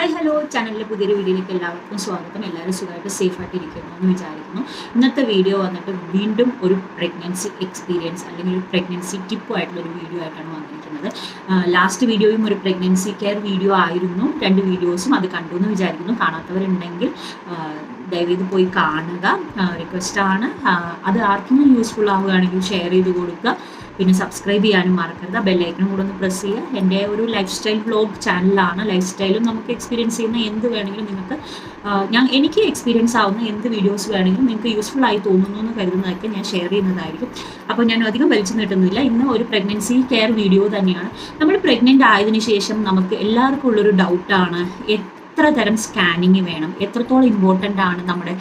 Hi hello ചാനലിലെ പുതിയൊരു വീഡിയോയിലേക്ക് എല്ലാവർക്കും സ്വാഗതം. എല്ലാവരും സുഖമായിട്ട് സേഫായിട്ട് ഇരിക്കുന്നു എന്ന് വിചാരിക്കുന്നു. ഇന്നത്തെ വീഡിയോ വന്നിട്ട് വീണ്ടും ഒരു പ്രഗ്നൻസി എക്സ്പീരിയൻസ് അല്ലെങ്കിൽ ഒരു പ്രഗ്നൻസി ടിപ്പുമായിട്ടുള്ളൊരു വീഡിയോ ആയിട്ടാണ് വന്നിരിക്കുന്നത്. ലാസ്റ്റ് വീഡിയോയും ഒരു പ്രഗ്നൻസി കെയർ വീഡിയോ ആയിരുന്നു. 2 വീഡിയോസും അത് കണ്ടു എന്ന് വിചാരിക്കുന്നു. കാണാത്തവരുണ്ടെങ്കിൽ ദയവേത് പോയി കാണുക, റിക്വസ്റ്റാണ്. അത് ആർക്കെങ്കിലും യൂസ്ഫുൾ ആവുകയാണെങ്കിൽ ഷെയർ ചെയ്ത് കൊടുക്കുക. പിന്നെ സബ്സ്ക്രൈബ് ചെയ്യാനും മറക്കരുത്. ബെല്ലൈക്കനും കൂടെ ഒന്ന് പ്രസ് ചെയ്യുക. എൻ്റെ ഒരു ലൈഫ് സ്റ്റൈൽ വ്ലോഗ് ചാനലാണ്. ലൈഫ് സ്റ്റൈലും നമുക്ക് എക്സ്പീരിയൻസ് ചെയ്യുന്ന എന്ത് വേണമെങ്കിലും നിങ്ങൾക്ക് എനിക്ക് എക്സ്പീരിയൻസ് ആവുന്ന എന്ത് വീഡിയോസ് വേണമെങ്കിലും നിങ്ങൾക്ക് യൂസ്ഫുൾ ആയി തോന്നുന്നു എന്ന് കരുതുന്നതൊക്കെ ഞാൻ ഷെയർ ചെയ്യുന്നതായിരിക്കും. അപ്പോൾ ഞാൻ അധികം വലിച്ചു നീട്ടുന്നില്ല. ഇന്ന് ഒരു പ്രഗ്നൻസി കെയർ വീഡിയോ തന്നെയാണ്. നമ്മൾ പ്രഗ്നൻ്റ് ആയതിനു ശേഷം നമുക്ക് എല്ലാവർക്കും ഉള്ളൊരു ഡൗട്ടാണ്, എത്ര തരം സ്കാനിങ് വേണം, എത്രത്തോളം ഇമ്പോർട്ടൻ്റ് ആണ് നമ്മുടെ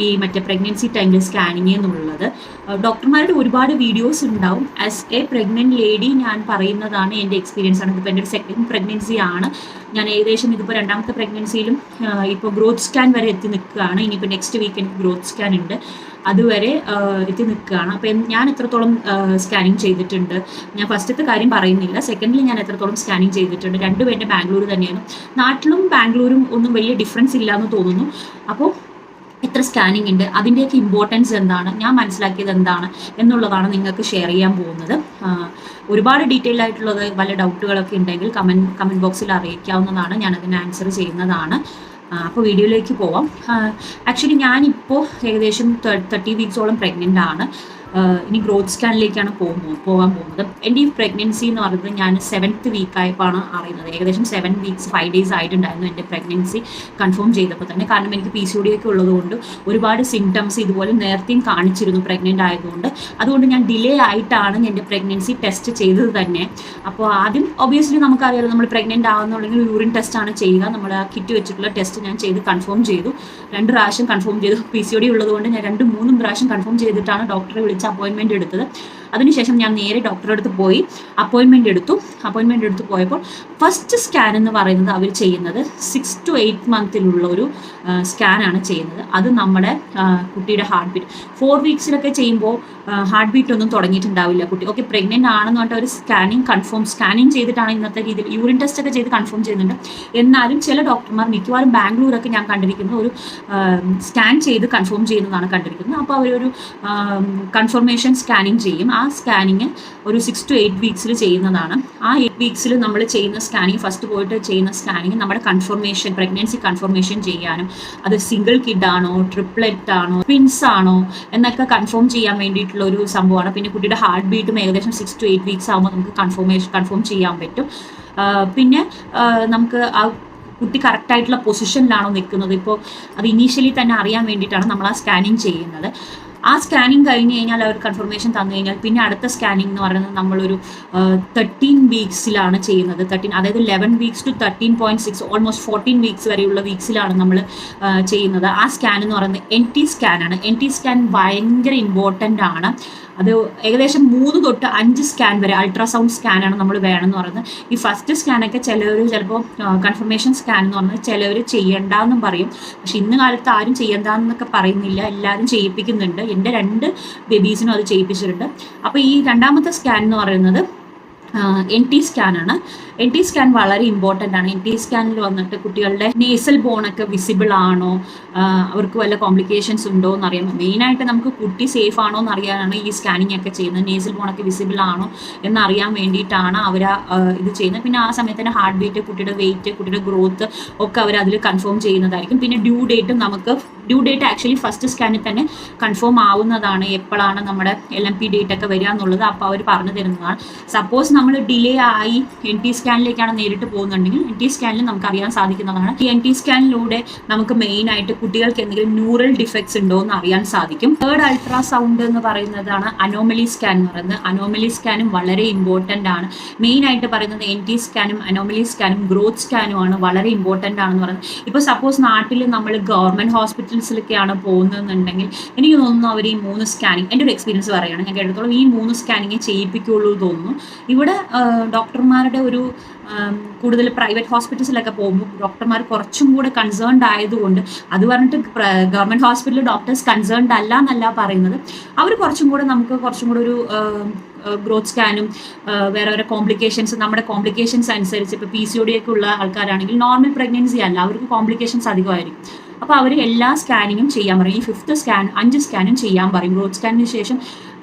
ഈ മറ്റേ പ്രഗ്നൻസി ടൈമിൽ സ്കാനിങ് എന്നുള്ളത്. ഡോക്ടർമാരുടെ ഒരുപാട് വീഡിയോസ് ഉണ്ടാവും. ആസ് എ പ്രഗ്നൻറ്റ് ലേഡി ഞാൻ പറയുന്നതാണ്, എൻ്റെ എക്സ്പീരിയൻസ് ആണ്. ഇതിപ്പോൾ എൻ്റെ ഒരു സെക്കൻഡ് പ്രഗ്നൻസി ആണ്. ഞാൻ ഏകദേശം ഇതിപ്പോൾ 2ാമത്തെ പ്രഗ്നൻസിയിലും ഇപ്പോൾ ഗ്രോത്ത് സ്കാൻ വരെ എത്തി നിൽക്കുകയാണ്. ഇനിയിപ്പോൾ നെക്സ്റ്റ് വീക്ക് എനിക്ക് ഗ്രോത്ത് സ്കാൻ ഉണ്ട്, അതുവരെ എത്തി നിൽക്കുകയാണ്. അപ്പോൾ ഞാൻ എത്രത്തോളം സ്കാനിങ് ചെയ്തിട്ടുണ്ട്, ഞാൻ ഫസ്റ്റത്തെ കാര്യം പറയുന്നില്ല. സെക്കൻഡിൽ ഞാൻ എത്രത്തോളം സ്കാനിങ് ചെയ്തിട്ടുണ്ട്. രണ്ടും എൻ്റെ ബാംഗ്ലൂർ തന്നെയാണ്. നാട്ടിലും ബാംഗ്ലൂരും ഒന്നും വലിയ ഡിഫറൻസ് ഇല്ല എന്ന് തോന്നുന്നു. അപ്പോൾ എത്ര സ്കാനിങ് ഉണ്ട്, അതിൻ്റെയൊക്കെ ഇമ്പോർട്ടൻസ് എന്താണ്, ഞാൻ മനസ്സിലാക്കിയത് എന്താണ് എന്നുള്ളതാണ് നിങ്ങൾക്ക് ഷെയർ ചെയ്യാൻ പോകുന്നത്. ഒരുപാട് ഡീറ്റെയിൽ ആയിട്ടുള്ളത് വല്ല ഡൗട്ടുകളൊക്കെ ഉണ്ടെങ്കിൽ കമൻറ്റ് ബോക്സിൽ അറിയിക്കാവുന്നതാണ്. ഞാനതിന് ആൻസർ ചെയ്യുന്നതാണ്. അപ്പോൾ വീഡിയോയിലേക്ക് പോവാം. ആക്ച്വലി ഞാനിപ്പോൾ ഏകദേശം 30 വീക്സോളം പ്രഗ്നൻ്റ് ആണ്. ഇനി ഗ്രോത്ത് സ്കാനിലേക്കാണ് പോകാൻ പോകുന്നത്. എൻ്റെ ഈ പ്രഗ്നൻസി എന്ന് പറയുന്നത് ഞാൻ 7th വീക്കായപ്പോഴാണ് അറിയുന്നത്. ഏകദേശം 7 വീക്സ് 5 ഡേയ്സ് ആയിട്ടുണ്ടായിരുന്നു എൻ്റെ പ്രഗ്നൻസി കൺഫേം ചെയ്തപ്പോൾ തന്നെ. കാരണം എനിക്ക് PCOD ഒക്കെ ഉള്ളതുകൊണ്ട് ഒരുപാട് സിംറ്റംസ് ഇതുപോലെ നേരത്തെയും കാണിച്ചിരുന്നു പ്രഗ്നൻ്റ് ആയതുകൊണ്ട്. അതുകൊണ്ട് ഞാൻ ഡിലേ ആയിട്ടാണ് എൻ്റെ പ്രഗ്നൻസി ടെസ്റ്റ് ചെയ്തത് തന്നെ. അപ്പോൾ ആദ്യം ഒബ്വിയസ്ലി നമുക്കറിയാലോ, നമ്മൾ പ്രഗ്നൻ്റ് ആകുന്നുണ്ടെങ്കിൽ യൂറിൻ ടെസ്റ്റാണ് ചെയ്യുക. നമ്മൾ ആ കിറ്റ് വെച്ചിട്ടുള്ള ടെസ്റ്റ് ഞാൻ ചെയ്ത് കൺഫേം ചെയ്തു. 2 പ്രാവശ്യം കൺഫേം ചെയ്തു. PCOD ഉള്ളതുകൊണ്ട് ഞാൻ 2-3 പ്രാവശ്യം കൺഫേം ചെയ്തിട്ടാണ് ഡോക്ടറെ വിളിച്ച് അപ്പോയിൻമെൻറ്റ് എടുത്തത്. അതിനുശേഷം ഞാൻ നേരെ ഡോക്ടറുടെ അടുത്ത് പോയി അപ്പോയിൻമെൻറ്റ് എടുത്തു പോയപ്പോൾ ഫസ്റ്റ് സ്കാൻ എന്ന് പറയുന്നത് അവർ ചെയ്യുന്നത് 6 to 8 മന്തിലുള്ള ഒരു സ്കാനാണ് ചെയ്യുന്നത്. അത് നമ്മുടെ കുട്ടിയുടെ ഹാർട്ട് ബീറ്റ് 4 വീക്സിലൊക്കെ ചെയ്യുമ്പോൾ ഹാർട്ട് ബീറ്റ് ഒന്നും തുടങ്ങിയിട്ടുണ്ടാവില്ല കുട്ടി. ഓക്കെ, പ്രഗ്നൻ്റ് ആണെന്ന് പറഞ്ഞിട്ട് ഒരു സ്കാനിങ് ചെയ്തിട്ടാണ് ഇന്നത്തെ രീതിയിൽ യൂറിൻ ടെസ്റ്റ് ഒക്കെ ചെയ്ത് കൺഫേം ചെയ്യുന്നുണ്ട്. എന്നാലും ചില ഡോക്ടർമാർ, മിക്കവാറും ബാംഗ്ലൂരൊക്കെ ഞാൻ കണ്ടിരിക്കുന്നത്, ഒരു സ്കാൻ ചെയ്ത് കൺഫേം ചെയ്യുന്നതാണ് കണ്ടിരിക്കുന്നത്. അപ്പോൾ അവരൊരു കൺഫർമേഷൻ സ്കാനിങ് ചെയ്യും. ആ സ്കാനിങ് ഒരു 6 to 8 വീക്സിൽ ചെയ്യുന്നതാണ്. ആ 8 വീക്സിൽ നമ്മൾ ചെയ്യുന്ന സ്കാനിങ്, ഫസ്റ്റ് പോയിട്ട് ചെയ്യുന്ന സ്കാനിങ് നമ്മുടെ പ്രഗ്നൻസി കൺഫർമേഷൻ ചെയ്യാനും, അത് സിംഗിൾ കിഡ് ആണോ, ട്രിപ്ലെറ്റ് ആണോ, ട്വിൻസ് ആണോ എന്നൊക്കെ കൺഫേം ചെയ്യാൻ വേണ്ടിയിട്ടുള്ള ഒരു സംഭവമാണ്. പിന്നെ കുട്ടിയുടെ ഹാർട്ട് ബീറ്റും ഏകദേശം 6 to 8 വീക്സ് ആകുമ്പോൾ നമുക്ക് കൺഫേം ചെയ്യാൻ പറ്റും. പിന്നെ നമുക്ക് ആ കുട്ടി കറക്റ്റായിട്ടുള്ള പൊസിഷനിലാണോ നിൽക്കുന്നത്, ഇപ്പോൾ അത് ഇനീഷ്യലി തന്നെ അറിയാൻ വേണ്ടിയിട്ടാണ് നമ്മൾ ആ സ്കാനിങ് ചെയ്യുന്നത്. ആ സ്കാനിങ് കഴിഞ്ഞ് കഴിഞ്ഞാൽ അവർ കൺഫർമേഷൻ തന്നു കഴിഞ്ഞാൽ പിന്നെ അടുത്ത സ്കാനിങ് എന്ന് പറയുന്നത് നമ്മളൊരു 13 വീക്സിലാണ് ചെയ്യുന്നത്. അതായത് 11 വീക്സ് to 13.6 ഓൾമോസ്റ്റ് 14 വീക്സ് വരെയുള്ള വീക്സിലാണ് നമ്മൾ ചെയ്യുന്നത്. ആ സ്കാൻ എന്ന് പറയുന്നത് NT സ്കാനാണ്. NT സ്കാൻ ഭയങ്കര ഇമ്പോർട്ടൻ്റ് ആണ്. അത് ഏകദേശം 3 തൊട്ട് 5 സ്കാൻ വരെ അൾട്രാസൗണ്ട് സ്കാനാണ് നമ്മൾ വേണമെന്ന് പറയുന്നത്. ഈ ഫസ്റ്റ് സ്കാനൊക്കെ ചിലവർ ചിലപ്പോൾ കൺഫർമേഷൻ സ്കാൻ എന്ന് പറഞ്ഞാൽ ചിലവർ ചെയ്യണ്ടെന്നും പറയും. പക്ഷെ ഇന്ന് കാലത്ത് ആരും ചെയ്യണ്ടെന്നൊക്കെ പറയുന്നില്ല, എല്ലാവരും ചെയ്യിപ്പിക്കുന്നുണ്ട്. എൻ്റെ 2 ബേബീസിനും അത് ചെയ്യിപ്പിച്ചിട്ടുണ്ട്. അപ്പോൾ ഈ 2ാമത്തെ സ്കാൻ എന്ന് പറയുന്നത് NT സ്കാനാണ്. NT സ്കാൻ വളരെ ഇമ്പോർട്ടൻ്റ് ആണ്. NT സ്കാനിൽ വന്നിട്ട് കുട്ടികളുടെ നേസൽ ബോണൊക്കെ വിസിബിൾ ആണോ, അവർക്ക് വല്ല കോംപ്ലിക്കേഷൻസ് ഉണ്ടോ എന്നറിയാം. മെയിനായിട്ട് നമുക്ക് കുട്ടി സേഫ് ആണോ എന്നറിയാനാണ് ഈ സ്കാനിങ് ഒക്കെ ചെയ്യുന്നത്. നേസൽ ബോണൊക്കെ വിസിബിൾ ആണോ എന്നറിയാൻ വേണ്ടിയിട്ടാണ് അവർ ഇത് ചെയ്യുന്നത്. പിന്നെ ആ സമയത്ത് തന്നെ ഹാർട്ട് ബീറ്റ്, കുട്ടിയുടെ വെയിറ്റ്, കുട്ടിയുടെ ഗ്രോത്ത് ഒക്കെ അവർ അതിൽ കൺഫേം ചെയ്യുന്നതായിരിക്കും. പിന്നെ ഡ്യൂ ഡേറ്റ് ആക്ച്വലി ഫസ്റ്റ് സ്കാനിൽ തന്നെ കൺഫേം ആവുന്നതാണ്, എപ്പോഴാണ് നമ്മുടെ LMP ഡേറ്റ് ഒക്കെ വരിക എന്നുള്ളത്. അപ്പോൾ അവർ പറഞ്ഞു തരുന്നതാണ്. സപ്പോസ് നമ്മൾ ഡിലേ ആയി NT സ്കാനിലേക്കാണ് നേരിട്ട് പോകുന്നുണ്ടെങ്കിൽ NT സ്കാനിൽ നമുക്ക് അറിയാൻ സാധിക്കുന്നതാണ്. ഈ NT സ്കാനിലൂടെ നമുക്ക് മെയിനായിട്ട് കുട്ടികൾക്ക് എന്തെങ്കിലും ന്യൂറൽ ഡിഫക്ട്സ് ഉണ്ടോ എന്ന് അറിയാൻ സാധിക്കും. 3rd അൾട്രാസൗണ്ട് എന്ന് പറയുന്നതാണ് അനോമലി സ്കാൻ എന്ന് പറയുന്നത്. അനോമലി സ്കാനും വളരെ ഇമ്പോർട്ടൻ്റ് ആണ്. മെയിനായിട്ട് പറയുന്നത് NT സ്കാനും അനോമലി സ്കാനും ഗ്രോത്ത് സ്കാനുമാണ് വളരെ ഇമ്പോർട്ടൻ്റ് ആണെന്ന് പറയുന്നത്. ഇപ്പോൾ സപ്പോസ് നാട്ടിൽ നമ്മൾ ഗവൺമെൻറ് ഹോസ്പിറ്റൽസിലൊക്കെയാണ് പോകുന്നതെന്നുണ്ടെങ്കിൽ എനിക്ക് തോന്നുന്നു അവർ ഈ 3 സ്കാനിങ്, എൻ്റെ ഒരു എക്സ്പീരിയൻസ് പറയുകയാണ്, ഞാൻ കേട്ടിടത്തോളം ഈ 3 സ്കാനിങ് ചെയ്യിപ്പിക്കുള്ളൂ തോന്നുന്നു. ഇവിടെ ഡോക്ടർമാരുടെ ഒരു കൂടുതൽ പ്രൈവറ്റ് ഹോസ്പിറ്റൽസിലൊക്കെ പോകുമ്പോൾ ഡോക്ടർമാർ കുറച്ചും കൂടെ കൺസേൺഡ് ആയതുകൊണ്ട്, അത് പറഞ്ഞിട്ട് ഗവൺമെൻറ് ഹോസ്പിറ്റലിൽ ഡോക്ടേഴ്സ് കൺസേൺഡ് അല്ല എന്നല്ല പറയുന്നത്, അവർ കുറച്ചും കൂടെ ഒരു ഗ്രോത്ത് സ്കാനും വേറെ വേറെ കോംപ്ലിക്കേഷൻസ്, നമ്മുടെ കോംപ്ലിക്കേഷൻസ് അനുസരിച്ച് ഇപ്പോൾ PCOD ഒക്കെ ഉള്ള ആൾക്കാരാണെങ്കിൽ നോർമൽ പ്രഗ്നൻസി അല്ല, അവർക്ക് കോംപ്ലിക്കേഷൻസ് അധികമായിരിക്കും. അപ്പോൾ അവർ എല്ലാ സ്കാനിങ്ങും ചെയ്യാൻ പറയും. ഈ 5th സ്കാൻ 5 സ്കാനും ചെയ്യാൻ പറയും. ഗ്രോത്ത് സ്കാനിന് ശേഷം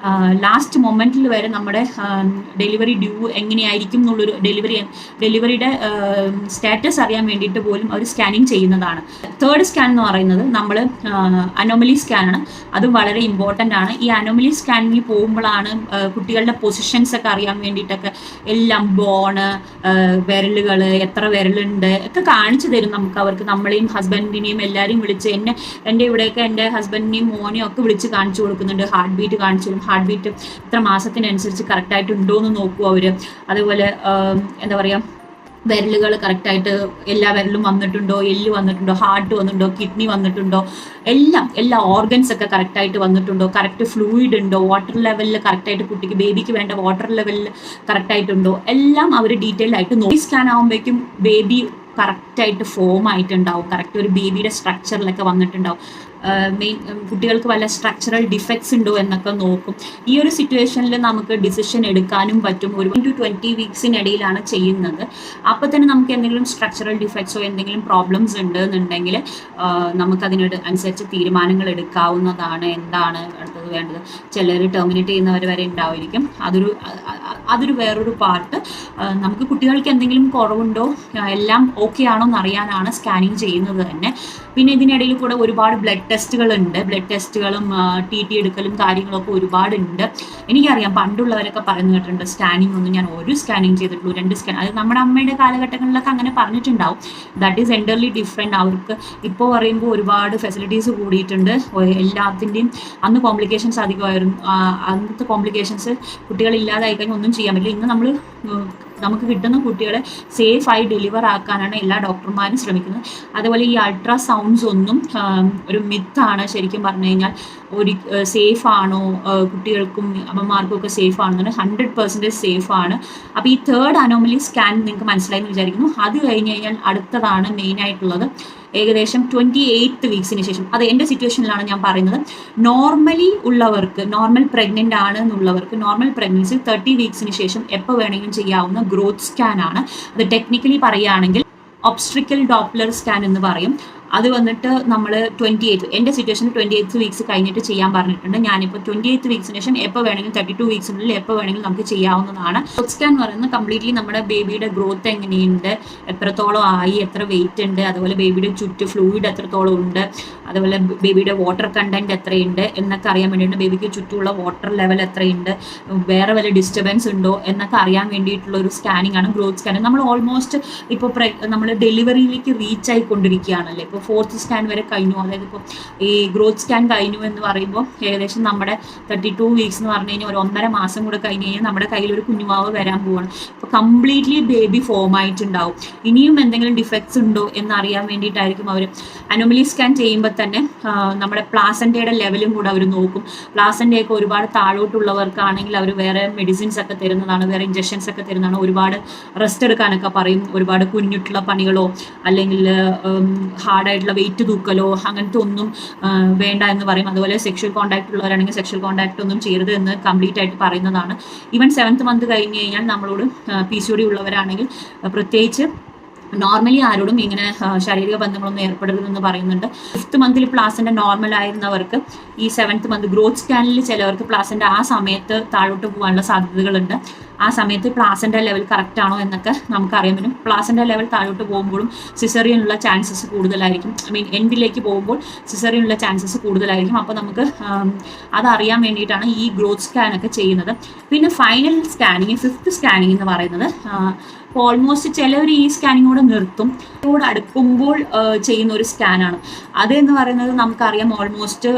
ലാസ്റ്റ് മൊമെൻറ്റിൽ വരെ നമ്മുടെ ഡെലിവറി ഡ്യൂ എങ്ങനെയായിരിക്കും എന്നുള്ളൊരു ഡെലിവറിയുടെ സ്റ്റാറ്റസ് അറിയാൻ വേണ്ടിയിട്ട് പോലും അവർ സ്കാനിങ് ചെയ്യുന്നതാണ്. 3rd സ്കാൻ എന്ന് പറയുന്നത് നമ്മൾ അനോമലി സ്കാനാണ്. അതും വളരെ ഇമ്പോർട്ടൻ്റ് ആണ്. ഈ അനോമലി സ്കാനിങ്ങിൽ പോകുമ്പോഴാണ് കുട്ടികളുടെ പൊസിഷൻസ് ഒക്കെ അറിയാൻ വേണ്ടിയിട്ടൊക്കെ എല്ലാം ബോണ്, വിരലുകൾ, എത്ര വിരലുണ്ട് ഒക്കെ കാണിച്ചു തരും നമുക്ക്. അവർക്ക് നമ്മളെയും ഹസ്ബൻഡിനെയും എല്ലാവരെയും വിളിച്ച് എൻ്റെ ഇവിടെയൊക്കെ എൻ്റെ ഹസ്ബൻഡിനെയും മോനെയും ഒക്കെ വിളിച്ച് കാണിച്ചു കൊടുക്കുന്നുണ്ട്. ഹാർട്ട് ബീറ്റ് കാണിച്ചു തരും. ഹാർട്ട് ബീറ്റ് ഇത്ര മാസത്തിനനുസരിച്ച് കറക്റ്റായിട്ടുണ്ടോ എന്ന് നോക്കും അവർ. അതുപോലെ എന്താ പറയുക, വിരലുകൾ കറക്റ്റായിട്ട് എല്ലാ വിരലും വന്നിട്ടുണ്ടോ, എല്ല് വന്നിട്ടുണ്ടോ, ഹാർട്ട് വന്നിട്ടുണ്ടോ, കിഡ്നി വന്നിട്ടുണ്ടോ, എല്ലാ ഓർഗൻസ് ഒക്കെ കറക്റ്റായിട്ട് വന്നിട്ടുണ്ടോ, കറക്റ്റ് ഫ്ലൂയിഡ് ഉണ്ടോ, വാട്ടർ ലെവലിൽ കറക്റ്റായിട്ട് കുട്ടിക്ക് ബേബിക്ക് വേണ്ട വാട്ടർ ലെവലിൽ കറക്റ്റായിട്ടുണ്ടോ, എല്ലാം അവർ ഡീറ്റെയിൽഡ് ആയിട്ട് നോക്കി. സ്കാൻ ആകുമ്പോഴേക്കും ബേബി കറക്റ്റായിട്ട് ഫോം ആയിട്ടുണ്ടാവും. കറക്റ്റ് ഒരു ബേബിയുടെ സ്ട്രക്ചറിലൊക്കെ വന്നിട്ടുണ്ടാവും. കുട്ടികൾക്ക് വല്ല സ്ട്രക്ചറൽ ഡിഫക്ട്സ് ഉണ്ടോ എന്നൊക്കെ നോക്കും. ഈ ഒരു സിറ്റുവേഷനിൽ നമുക്ക് ഡിസിഷൻ എടുക്കാനും പറ്റും. ഒരു 1 to 20 വീക്സിനിടയിലാണ് ചെയ്യുന്നത്. അപ്പോൾ തന്നെ നമുക്ക് എന്തെങ്കിലും സ്ട്രക്ചറൽ ഡിഫക്ട്സോ എന്തെങ്കിലും പ്രോബ്ലംസ് ഉണ്ട് എന്നുണ്ടെങ്കിൽ നമുക്കതിനോട് അനുസരിച്ച് തീരുമാനങ്ങൾ എടുക്കാവുന്നതാണ്. എന്താണ് അടുത്തത് വേണ്ടത്. ചിലർ ടെർമിനേറ്റ് ചെയ്യുന്നവർ വരെ ഉണ്ടാവുമായിരിക്കും. അതൊരു വേറൊരു പാർട്ട്. നമുക്ക് കുട്ടികൾക്ക് എന്തെങ്കിലും കുറവുണ്ടോ, എല്ലാം ഓക്കെ ആണോ എന്നറിയാനാണ് സ്കാനിങ് ചെയ്യുന്നത് തന്നെ. പിന്നെ ഇതിനിടയിൽ കൂടെ ഒരുപാട് ബ്ലഡ് ടെസ്റ്റുകളുണ്ട്. ബ്ലഡ് ടെസ്റ്റുകളും TT എടുക്കലും കാര്യങ്ങളൊക്കെ ഒരുപാടുണ്ട്. എനിക്കറിയാം, പണ്ടുള്ളവരൊക്കെ പറഞ്ഞു കേട്ടിട്ടുണ്ട് സ്കാനിങ് ഒന്നും ഞാൻ ഒരു സ്കാനിങ് ചെയ്തിട്ടുള്ളൂ, 2 സ്കാൻ. അത് നമ്മുടെ അമ്മയുടെ കാലഘട്ടങ്ങളിലൊക്കെ അങ്ങനെ പറഞ്ഞിട്ടുണ്ടാവും. That is entirely different. അവർക്ക് ഇപ്പോൾ പറയുമ്പോൾ ഒരുപാട് ഫെസിലിറ്റീസ് കൂടിയിട്ടുണ്ട് എല്ലാത്തിൻ്റെയും. അന്ന് കോംപ്ലിക്കേഷൻസ് അധികമായിരുന്നു. അന്നത്തെ കോംപ്ലിക്കേഷൻസ് കുട്ടികളില്ലാതായി കഴിഞ്ഞാൽ ഒന്നും ചെയ്യാൻ പറ്റില്ല. ഇന്ന് നമുക്ക് കിട്ടുന്ന കുട്ടികളെ സേഫായി ഡെലിവർ ആക്കാനാണ് എല്ലാ ഡോക്ടർമാരും ശ്രമിക്കുന്നത്. അതുപോലെ ഈ അൾട്രാസൗണ്ട്സ് ഒന്നും ഒരു മിത്താണ് ശരിക്കും പറഞ്ഞു കഴിഞ്ഞാൽ. ഒരു സേഫ് ആണോ, കുട്ടികൾക്കും അമ്മമാർക്കും ഒക്കെ സേഫ് ആണെന്ന് 100% സേഫാണ്. അപ്പോൾ ഈ 3rd അനോമലി സ്കാൻ നിങ്ങൾക്ക് മനസ്സിലായി എന്ന് വിചാരിക്കുന്നു. അത് കഴിഞ്ഞ് കഴിഞ്ഞാൽ അടുത്തതാണ് മെയിനായിട്ടുള്ളത്. ഏകദേശം 28th വീക്സിന് ശേഷം, അത് എൻ്റെ സിറ്റുവേഷനിലാണ് ഞാൻ പറയുന്നത്. നോർമലി ഉള്ളവർക്ക്, നോർമൽ പ്രഗ്നൻ്റ് ആണ് എന്നുള്ളവർക്ക് നോർമൽ പ്രഗ്നൻസി 30 വീക്സിന് ശേഷം എപ്പോൾ വേണമെങ്കിലും ചെയ്യാവുന്ന ഗ്രോത്ത് സ്കാൻ ആണ്. അത് ടെക്നിക്കലി പറയുകയാണെങ്കിൽ ഒബ്സ്ട്രിക്കൽ ഡോപ്ലർ സ്കാൻ എന്ന് പറയും. അത് വന്നിട്ട് നമ്മൾ 28 എൻ്റെ സിറ്റുവേഷനിൽ 28th വീക്സ് കഴിഞ്ഞിട്ട് ചെയ്യാൻ പറഞ്ഞിട്ടുണ്ട്. ഞാനിപ്പോൾ 28th വീക്സിന് ശേഷം എപ്പോൾ വേണമെങ്കിലും 32 വീക്സിനുള്ളിൽ എപ്പോൾ വേണമെങ്കിലും നമുക്ക് ചെയ്യാവുന്നതാണ്. ഗ്രോത്ത് സ്കാൻ എന്ന് പറയുന്നത് കംപ്ലീറ്റ്ലി നമ്മുടെ ബേബിയുടെ ഗ്രോത്ത് എങ്ങനെയുണ്ട്, എത്രത്തോളം ആയി, എത്ര വെയിറ്റ് ഉണ്ട്, അതുപോലെ ബേബിയുടെ ചുറ്റ് ഫ്ലൂയിഡ് എത്രത്തോളം ഉണ്ട്, അതുപോലെ ബേബിയുടെ വാട്ടർ കണ്ടന്റ് എത്രയുണ്ട് എന്നൊക്കെ അറിയാൻ വേണ്ടിയിട്ട്, ബേബിക്ക് ചുറ്റുമുള്ള വാട്ടർ ലെവൽ എത്രയുണ്ട്, വേറെ വല്ല ഡിസ്റ്റർബൻസ് ഉണ്ടോ എന്നൊക്കെ അറിയാൻ വേണ്ടിയിട്ടുള്ള ഒരു സ്കാനിങ് ആണ് ഗ്രോത്ത് സ്കാൻ. നമ്മൾ ഓൾമോസ്റ്റ് ഇപ്പോൾ നമ്മൾ ഡെലിവറിയിലേക്ക് റീച്ച് ആയിക്കൊണ്ടിരിക്കുകയാണല്ലേ. ഇപ്പോൾ 4th സ്കാൻ വരെ കഴിഞ്ഞു. അതായത് ഇപ്പോൾ ഈ ഗ്രോത്ത് സ്കാൻ കഴിഞ്ഞു എന്ന് പറയുമ്പോൾ ഏകദേശം നമ്മുടെ 32 വീക്സ് എന്ന് പറഞ്ഞു കഴിഞ്ഞാൽ ഒരു 1.5 മാസം കൂടെ കഴിഞ്ഞ് കഴിഞ്ഞാൽ നമ്മുടെ കയ്യിൽ ഒരു കുഞ്ഞുമാവ് വരാൻ പോവാണ്. ഇപ്പോൾ കംപ്ലീറ്റ്ലി ബേബി ഫോം ആയിട്ടുണ്ടാവും. ഇനിയും എന്തെങ്കിലും ഡിഫക്ട്സ് ഉണ്ടോ എന്നറിയാൻ വേണ്ടിയിട്ടായിരിക്കും അവർ അനോമലി സ്കാൻ ചെയ്യുമ്പോൾ തന്നെ നമ്മുടെ പ്ലാസൻ്റയുടെ ലെവലും കൂടെ അവർ നോക്കും. പ്ലാസൻ്റയൊക്കെ ഒരുപാട് താഴോട്ടുള്ളവർക്കാണെങ്കിൽ അവർ വേറെ മെഡിസിൻസ് ഒക്കെ തരുന്നതാണ്, വേറെ ഇഞ്ചക്ഷൻസ് ഒക്കെ തരുന്നതാണ്. ഒരുപാട് റെസ്റ്റ് എടുക്കാനൊക്കെ പറയും. ഒരുപാട് കുഞ്ഞിട്ടുള്ള പണികളോ അല്ലെങ്കിൽ ഹാർഡായിട്ടുള്ള വെയിറ്റ് തൂക്കലോ അങ്ങനത്തെ ഒന്നും വേണ്ട എന്ന് പറയും. അതുപോലെ സെക്ഷൽ കോൺടാക്ട് ഉള്ളവരാണെങ്കിൽ സെക്ഷൽ കോൺടാക്ട് ഒന്നും ചെയ്യരുത് എന്ന് കംപ്ലീറ്റ് ആയിട്ട് പറയുന്നതാണ്. ഈവൻ 7th മന്ത് കഴിഞ്ഞ് കഴിഞ്ഞാൽ നമ്മളോട് PCOD ഉള്ളവരാണെങ്കിൽ പ്രത്യേകിച്ച് നോർമലി ആരോടും ഇങ്ങനെ ശാരീരിക ബന്ധങ്ങളൊന്നും ഏർപ്പെടരുതെന്ന് പറയുന്നുണ്ട്. 5th മന്തിൽ പ്ലാസൻ്റ നോർമൽ ആയിരുന്നവർക്ക് ഈ 7th മന്ത് ഗ്രോത്ത് സ്കാനിൽ ചിലവർക്ക് പ്ലാസൻ്റ ആ സമയത്ത് താഴോട്ട് പോകാനുള്ള സാധ്യതകളുണ്ട്. ആ സമയത്ത് പ്ലാസൻ്റ ലെവൽ കറക്റ്റ് ആണോ എന്നൊക്കെ നമുക്ക് അറിയാൻ പറ്റും. പ്ലാസൻ്റ ലെവൽ താഴോട്ട് പോകുമ്പോഴും സിസറിയനുള്ള ചാൻസസ് കൂടുതലായിരിക്കും. എൻഡിലേക്ക് പോകുമ്പോൾ സിസറിയനുള്ള ചാൻസസ് കൂടുതലായിരിക്കും. അപ്പോൾ നമുക്ക് അതറിയാൻ വേണ്ടിയിട്ടാണ് ഈ ഗ്രോത്ത് സ്കാനൊക്കെ ചെയ്യുന്നത്. പിന്നെ ഫൈനൽ സ്കാനിങ്, 5th സ്കാനിങ് എന്ന് പറയുന്നത് അപ്പോൾ ഓൾമോസ്റ്റ് ചിലവർ ഈ സ്കാനിങ് കൂടെ നിർത്തും. കൂടെ അടുക്കുമ്പോൾ ചെയ്യുന്ന ഒരു സ്കാനാണ്. അതെന്ന് പറയുന്നത് നമുക്കറിയാം ഓൾമോസ്റ്റ്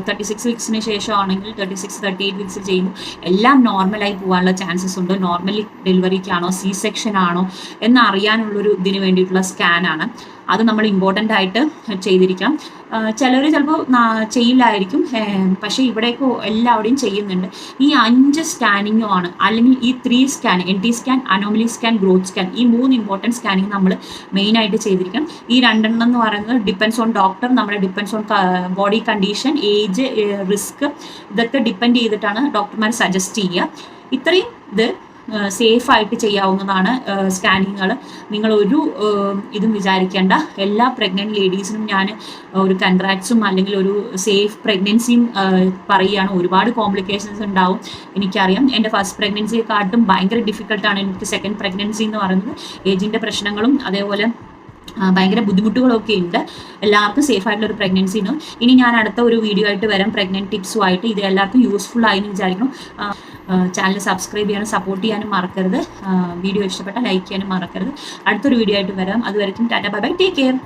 36 വീക്സിന് ശേഷമാണെങ്കിൽ 38 വീക്സിൽ ചെയ്യുമ്പോൾ എല്ലാം നോർമലായി പോകാനുള്ള ചാൻസസ് ഉണ്ട്. നോർമലി ഡെലിവറിക്കാണോ C-സെക്ഷൻ ആണോ എന്നറിയാനുള്ളൊരു ഇതിന് വേണ്ടിയിട്ടുള്ള സ്കാനാണ്. അത് നമ്മൾ ഇമ്പോർട്ടൻ്റ് ആയിട്ട് ചെയ്തിരിക്കണം. ചിലർ ചിലപ്പോൾ ചെയ്യില്ലായിരിക്കും, പക്ഷേ ഇവിടെയൊക്കെ എല്ലാവിടെയും ചെയ്യുന്നുണ്ട്. ഈ 5 സ്കാനിങ്ങും ആണ്, അല്ലെങ്കിൽ ഈ 3 scan, NT scan, anomaly scan, growth scan, ഈ 3 ഇമ്പോർട്ടൻറ്റ് സ്കാനിങ് നമ്മൾ മെയിനായിട്ട് ചെയ്തിരിക്കണം. ഈ 2 എന്ന് പറയുന്നത് ഡിപ്പെൻഡ്സ് ഓൺ ഡോക്ടർ, നമ്മുടെ depends on body condition, age, risk, ഇതൊക്കെ ഡിപ്പെൻഡ് ചെയ്തിട്ടാണ് ഡോക്ടർമാർ സജസ്റ്റ് ചെയ്യുക. ഇത്രയും ഇത് സേഫായിട്ട് ചെയ്യാവുന്നതാണ് സ്കാനിങ്ങുകൾ. നിങ്ങളൊരു ഇതും വിചാരിക്കേണ്ട. എല്ലാ പ്രഗ്നൻറ്റ് ലേഡീസിനും ഞാൻ ഒരു കൺഗ്രാറ്റ്സും അല്ലെങ്കിൽ ഒരു സേഫ് പ്രഗ്നൻസിയും പറയുകയാണ്. ഒരുപാട് കോംപ്ലിക്കേഷൻസ് ഉണ്ടാവും, എനിക്കറിയാം. എൻ്റെ ഫസ്റ്റ് പ്രഗ്നൻസിയെക്കാട്ടും ഭയങ്കര ഡിഫിക്കൽട്ടാണ് എനിക്ക് സെക്കൻഡ് പ്രഗ്നൻസി എന്ന് പറയുന്നത്. ഏജിൻ്റെ പ്രശ്നങ്ങളും അതേപോലെ ഭയങ്കര ബുദ്ധിമുട്ടുകളൊക്കെ ഉണ്ട്. എല്ലാവർക്കും സേഫ് ആയിട്ടുള്ള ഒരു പ്രഗ്നൻസി ഉണ്ട്. ഇനി ഞാൻ അടുത്ത ഒരു വീഡിയോ ആയിട്ട് വരാം പ്രഗ്നൻറ്റ് ടിപ്സുമായിട്ട്. ഇത് എല്ലാവർക്കും യൂസ്ഫുൾ ആയി എന്ന് വിചാരിക്കണം. ചാനൽ സബ്സ്ക്രൈബ് ചെയ്യാനും സപ്പോർട്ട് ചെയ്യാനും മറക്കരുത്. വീഡിയോ ഇഷ്ടപ്പെട്ടാൽ ലൈക്ക് ചെയ്യാനും മറക്കരുത്. അടുത്തൊരു വീഡിയോ ആയിട്ട് വരാം. അതുവരെയും Tata bye bye, take care.